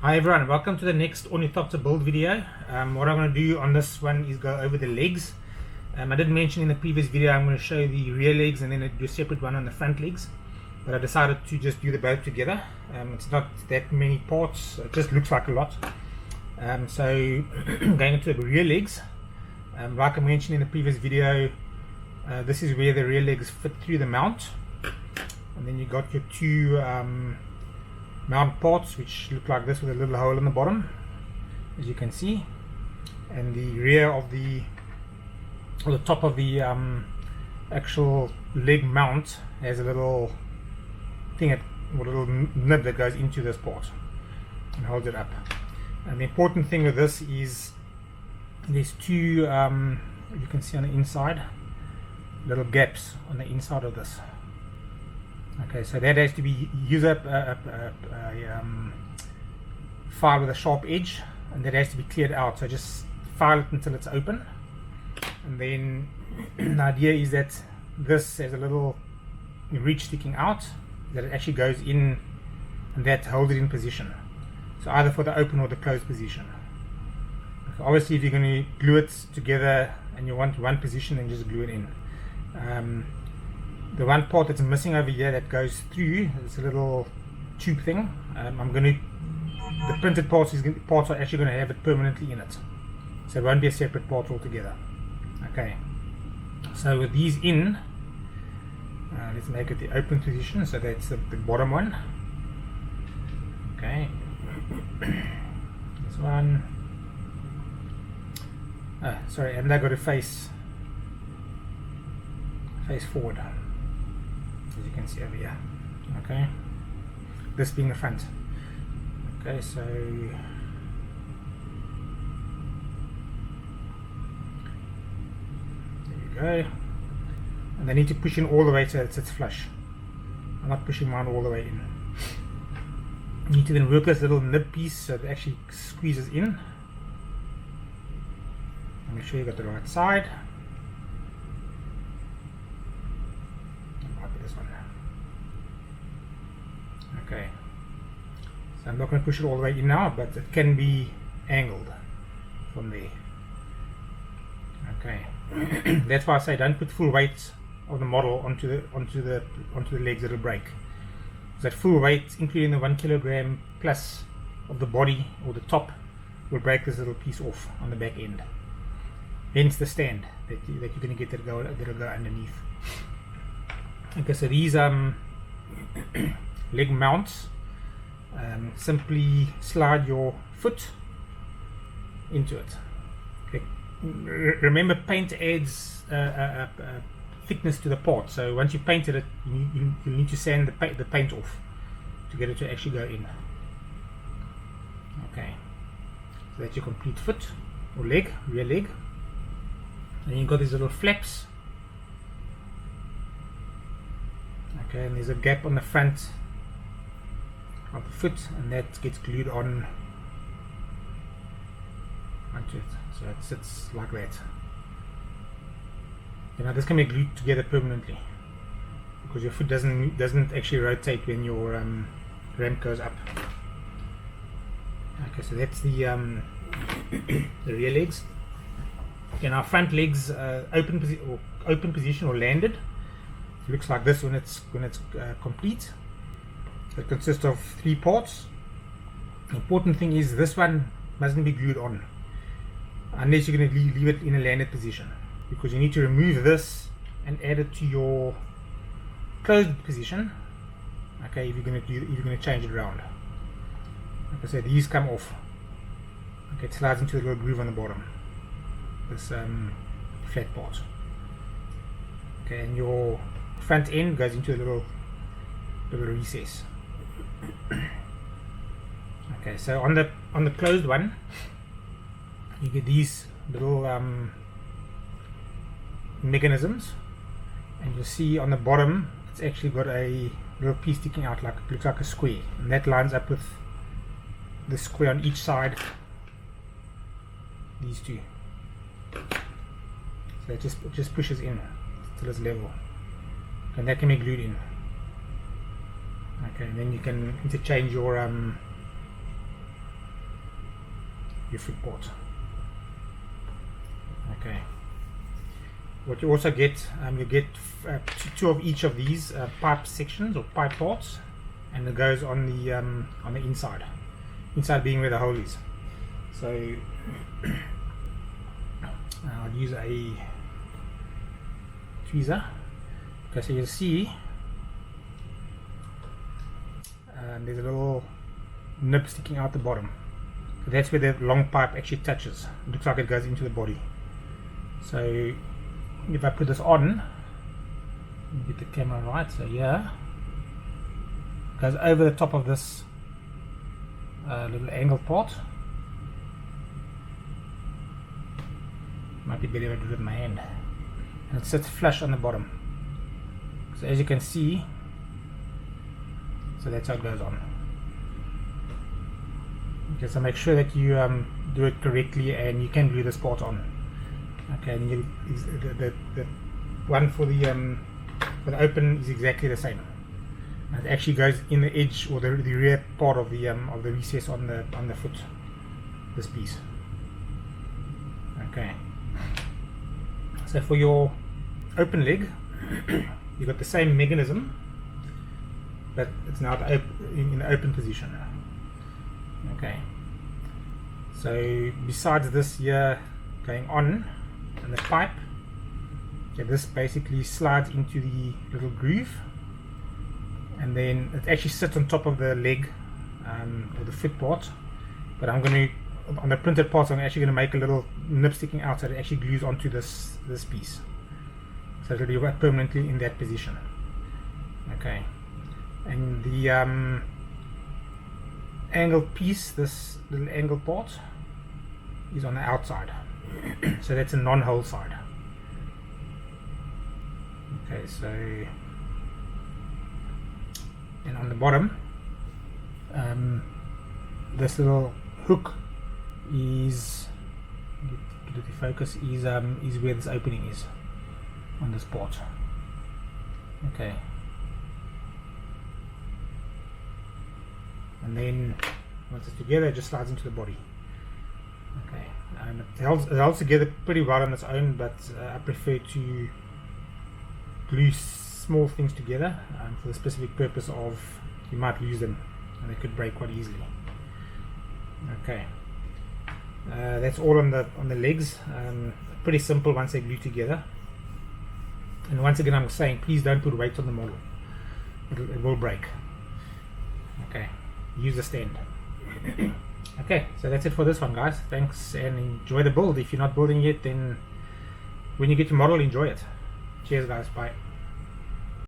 Hi everyone, welcome to the next Ornithopter build video. What I'm going to do on this one is go over the legs. I did mention in the previous video I'm going to show the rear legs and then do a separate one on the front legs, but I decided to just do the both together. It's not that many parts, it just looks like a lot. So going into the rear legs, like I mentioned in the previous video, this is where the rear legs fit through the mount, and then you got your two mount parts which look like this with a little hole in the bottom, as you can see, and the rear of the top of the actual leg mount has a little thing, a little nib that goes into this part and holds it up. And the important thing with this is there's two, you can see on the inside, little gaps on the inside of this. Okay, so that has to be use up a file with a sharp edge, and that has to be cleared out. So just file it until it's open, and then the idea is that this has a little ridge sticking out that it actually goes in, and that holds it in position. So either for the open or the closed position. Okay, obviously, if you're going to glue it together and you want one position, then just glue it in. The one part that's missing over here that goes through is a little tube thing. The printed parts are actually going to have it permanently in it, so it won't be a separate part altogether. Okay, so with these in, let's make it the open position, so that's the bottom one. Okay, this one, sorry, and I got to face forward, as you can see over here. Okay, this being the front. Okay, so there you go, and I need to push in all the way so it sits flush. I'm not pushing mine all the way in. You need to then work this little nib piece so it actually squeezes in. Make sure you got the right side. Okay, so I'm not going to push it all the way in now, but it can be angled from there. Okay, that's why I say don't put full weight of the model onto the legs; it'll break. So that full weight, including the 1 kilogram plus of the body or the top, will break this little piece off on the back end. Hence the stand that you're going to get that'll go underneath. Okay, so these leg mounts, simply slide your foot into it. Okay. Remember, paint adds thickness to the part, so once you've painted it, you need to sand the paint off to get it to actually go in. Okay, so that's your complete foot or leg, rear leg. And you've got these little flaps. Okay, and there's a gap on the front of the foot, and that gets glued on onto it, so it sits like that. You know, this can be glued together permanently because your foot doesn't actually rotate when your ramp goes up. Okay, so that's the rear legs. Okay, now front legs, open position or landed. It looks like this when it's complete. It consists of 3 parts. The important thing is this one mustn't be glued on unless you're going to leave it in a landed position, because you need to remove this and add it to your closed position. Okay, if you're going to change it around. Like I said, these come off. Okay, it slides into a little groove on the bottom. This flat part. Okay, and your front end goes into a little recess. Okay, so on the closed one, you get these little mechanisms, and you'll see on the bottom it's actually got a little piece sticking out, like it looks like a square, and that lines up with the square on each side. These two. So it just pushes in till it's level, and that can be glued in. Okay, and then you can interchange your your foot port. Okay. What you also get, you get two of each of these pipe sections or pipe ports, and it goes on the inside. Inside being where the hole is. So I'll use a tweezer. Okay, so you'll see there's a little nib sticking out the bottom. So that's where the long pipe actually touches. It looks like it goes into the body. So if I put this on, get the camera right, so yeah, it goes over the top of this little angle part. Might be better if I do it with my hand. And it sits flush on the bottom. So as you can see, so that's how it goes on. Okay, so make sure that you do it correctly, and you can glue this part on. Okay, and the one for the open is exactly the same. And it actually goes in the edge or the rear part of the recess on the foot. This piece. Okay. So for your open leg, you've got the same mechanism, but it's now in the open position. Okay. So besides this here going on and the pipe, okay, this basically slides into the little groove, and then it actually sits on top of the leg or the foot part. But I'm going to, on the printed parts, I'm actually going to make a little nib sticking out so it actually glues onto this piece. So it'll be right permanently in that position. Okay. And the angle piece, this little angle part, is on the outside. So that's a non-hole side. Okay, so, and on the bottom, this little hook is, get it to focus, is where this opening is on this part. Okay. And then once it's together, it just slides into the body. Okay, it holds together pretty well on its own, but I prefer to glue small things together for the specific purpose of you might lose them and they could break quite easily. Okay, that's all on the legs. Pretty simple once they glue together. And once again, I'm saying please don't put weight on the model. It will break. Okay. Use the stand. Okay, so that's it for this one, guys. Thanks and enjoy the build. If you're not building yet, then when you get your model, enjoy it. Cheers, guys. Bye.